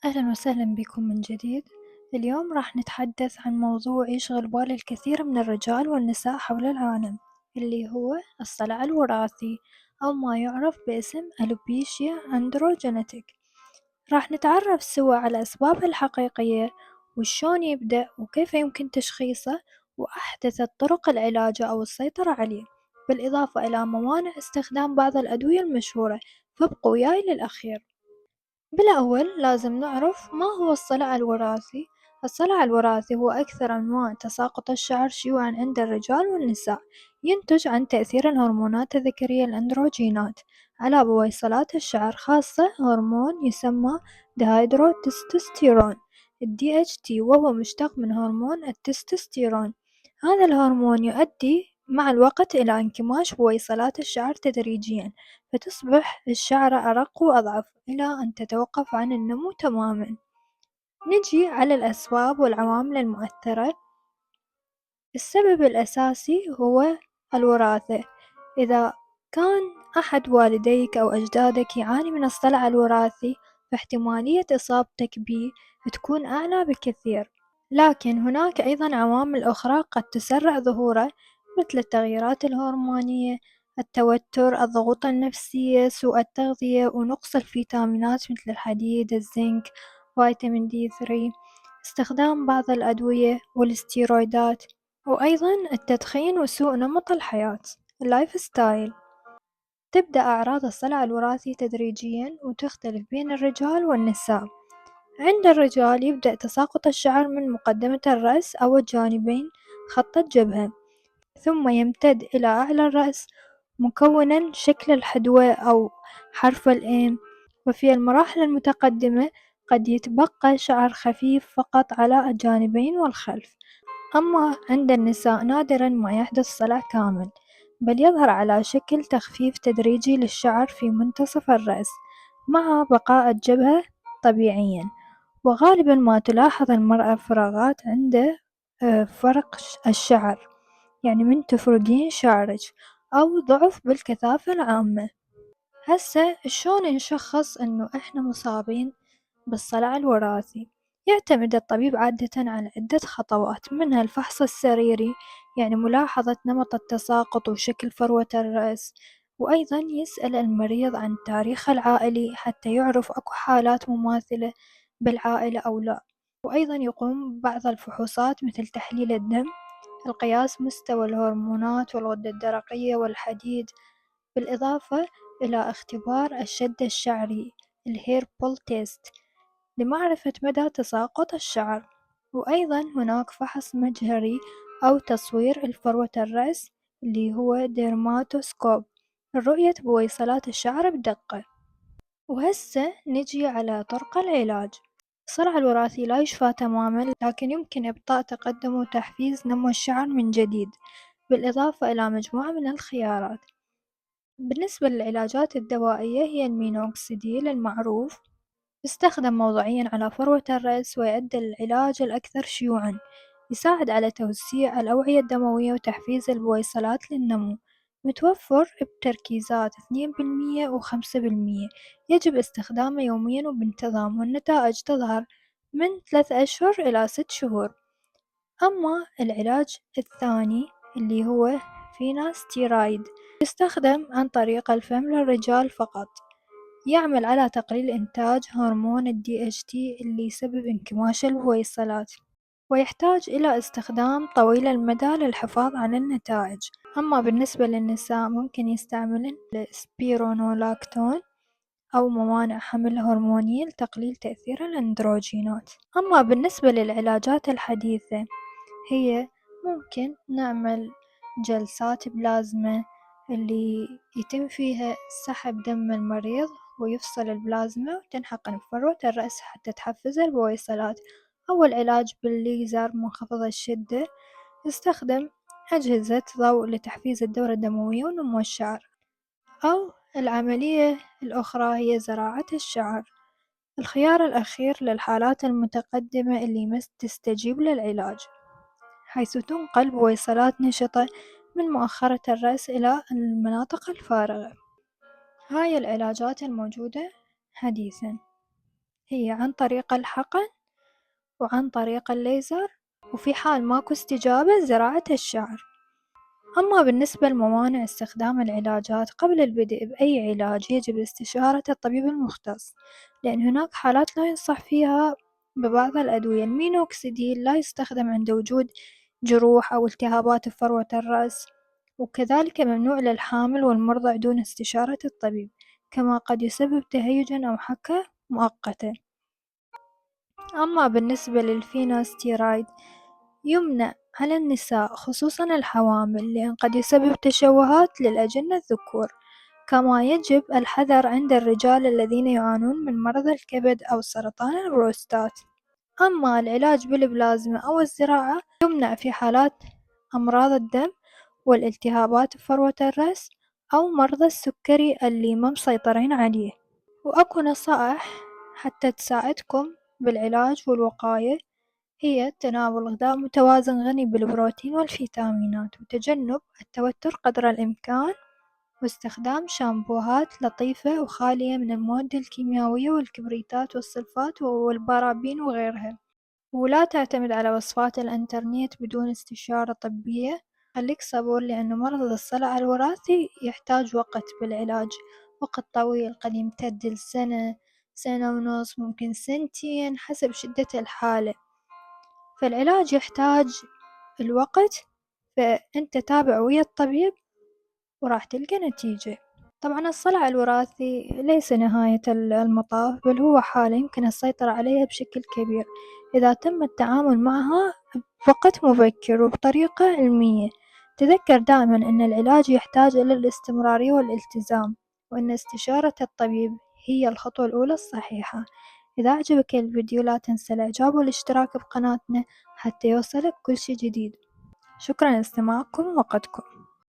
أهلا وسهلا بكم من جديد. اليوم راح نتحدث عن موضوع يشغل بال الكثير من الرجال والنساء حول العالم، اللي هو الصلع الوراثي أو ما يعرف باسم ألوبيشيا أندروجينيتك. راح نتعرف سوا على أسبابه الحقيقية وشون يبدأ وكيف يمكن تشخيصه وأحدث طرق العلاج أو السيطرة عليه، بالإضافة إلى موانع استخدام بعض الأدوية المشهورة. فابقوا وياي للأخير. بالأول لازم نعرف ما هو الصلع الوراثي. الصلع الوراثي هو أكثر أنواع تساقط الشعر شيوعًا عند الرجال والنساء، ينتج عن تأثير الهرمونات الذكرية الأندروجينات على بويصلات الشعر، خاصة هرمون يسمى دهيدروتستوستيرون DHT، وهو مشتق من هرمون التستوستيرون. هذا الهرمون يؤدي مع الوقت إلى انكماش بويصلات الشعر تدريجيًا، فتصبح الشعرة أرق وأضعف إلى أن تتوقف عن النمو تمامًا. نجي على الأسباب والعوامل المؤثرة. السبب الأساسي هو الوراثة. إذا كان أحد والديك أو أجدادك يعاني من الصلع الوراثي، فاحتمالية إصابتك به تكون أعلى بكثير. لكن هناك أيضًا عوامل أخرى قد تسرع ظهوره، مثل التغيرات الهرمونية، التوتر، الضغوط النفسية، سوء التغذية، ونقص الفيتامينات مثل الحديد، الزنك، فيتامين D3، استخدام بعض الأدوية والستيرويدات، وأيضًا التدخين وسوء نمط الحياة اللايف ستايل. تبدأ أعراض الصلع الوراثي تدريجيًا وتختلف بين الرجال والنساء. عند الرجال يبدأ تساقط الشعر من مقدمة الرأس أو الجانبين خط الجبهة، ثم يمتد إلى أعلى الرأس مكونا شكل الحدوة أو حرف الإم. وفي المراحل المتقدمة قد يتبقى شعر خفيف فقط على الجانبين والخلف. أما عند النساء نادرا ما يحدث صلع كامل، بل يظهر على شكل تخفيف تدريجي للشعر في منتصف الرأس مع بقاء الجبهة طبيعيا. وغالبا ما تلاحظ المرأة فراغات عند فرق الشعر، يعني من تفرقين شعرك، أو ضعف بالكثافة العامة. هسه شلون نشخص إنه إحنا مصابين بالصلع الوراثي؟ يعتمد الطبيب عادة على عدة خطوات، منها الفحص السريري، يعني ملاحظة نمط التساقط وشكل فروة الرأس، وأيضا يسأل المريض عن تاريخه العائلي حتى يعرف أكو حالات مماثلة بالعائلة أو لا. وأيضا يقوم ببعض الفحوصات مثل تحليل الدم، القياس مستوى الهرمونات والغدة الدرقية والحديد، بالإضافة إلى اختبار الشد الشعري الهير بول تيست لمعرفة مدى تساقط الشعر. وأيضا هناك فحص مجهري أو تصوير الفروة الرأس اللي هو ديرماتوسكوب لرؤية بويصلات الشعر بدقة. وهسه نجي على طرق العلاج. الصلع الوراثي لا يشفى تماما، لكن يمكن إبطاء تقدم وتحفيز نمو الشعر من جديد، بالإضافة إلى مجموعة من الخيارات. بالنسبة للعلاجات الدوائية، هي المينوكسيديل المعروف، يستخدم موضعيًا على فروة الرأس ويعد العلاج الأكثر شيوعًا. يساعد على توسيع الأوعية الدموية وتحفيز البويصلات للنمو، متوفر بتركيزات 2% و5%. يجب استخدامه يوميًا وبانتظام، والنتائج تظهر من 3 أشهر إلى 6 شهور. أما العلاج الثاني اللي هو فيناستيرايد، يستخدم عن طريق الفم للرجال فقط، يعمل على تقليل إنتاج هرمون ال DHT اللي يسبب انكماش البويصلات، ويحتاج إلى استخدام طويل المدى للحفاظ على النتائج. أما بالنسبة للنساء ممكن يستعملن السبيرونولاكتون أو موانع حمل هرمونية لتقليل تأثير الأندروجينات. أما بالنسبة للعلاجات الحديثة، هي ممكن نعمل جلسات بلازما اللي يتم فيها سحب دم المريض ويفصل البلازما وتنحقن بفروة الرأس حتى تحفز البويصلات، أو العلاج بالليزر منخفض الشدة. يستخدم أجهزة ضوء لتحفيز الدورة الدموية ونمو الشعر. أو العملية الأخرى هي زراعة الشعر، الخيار الأخير للحالات المتقدمة اللي ما تستجيب للعلاج، حيث تنقل بويصلات نشطة من مؤخرة الرأس إلى المناطق الفارغة. هاي العلاجات الموجودة حديثًا. هي عن طريق الحقن وعن طريق الليزر، وفي حال ماكو استجابة زراعة الشعر. أما بالنسبة لموانع استخدام العلاجات، قبل البدء بأي علاج يجب استشارة الطبيب المختص، لأن هناك حالات لا ينصح فيها ببعض الأدوية. المينوكسيديل لا يستخدم عند وجود جروح أو التهابات في فروة الرأس، وكذلك ممنوع للحامل والمرضع دون استشارة الطبيب، كما قد يسبب تهيجًا أو حكة مؤقتة. أما بالنسبة للفيناستيرايد يمنع على النساء خصوصًا الحوامل، لأن قد يسبب تشوهات للأجنة الذكور. كما يجب الحذر عند الرجال الذين يعانون من مرض الكبد أو سرطان البروستات. أما العلاج بالبلازما أو الزراعة يمنع في حالات أمراض الدم والالتهابات في فروة الرأس أو مرضى السكري اللي ما مسيطرين عليه. وأكو نصائح حتى تساعدكم بالعلاج والوقاية، هي تناول غذاء متوازن غني بالبروتين والفيتامينات، وتجنب التوتر قدر الإمكان، واستخدام شامبوهات لطيفة وخالية من المواد الكيميائية والكبريتات والسلفات والبارابين وغيرها. ولا تعتمد على وصفات الإنترنت بدون استشارة طبية. خليك صبور، لأن مرض الصلع الوراثي يحتاج وقت بالعلاج، وقت طويل قد يمتد لسنة، سنة ونص، ممكن سنتين حسب شدة الحالة. فالعلاج يحتاج الوقت، فأنت تابع ويا الطبيب وراح تلقى نتيجة. طبعا الصلع الوراثي ليس نهاية المطاف، بل هو حالة يمكن السيطرة عليها بشكل كبير إذا تم التعامل معها بوقت مبكر وبطريقة علمية. تذكر دائما أن العلاج يحتاج إلى الاستمرارية والالتزام، وأن استشارة الطبيب هي الخطوة الأولى الصحيحة. إذا أعجبك الفيديو لا تنسى الإعجاب والاشتراك بقناتنا حتى يوصلك كل شي جديد. شكرا لاستماعكم ووقتكم.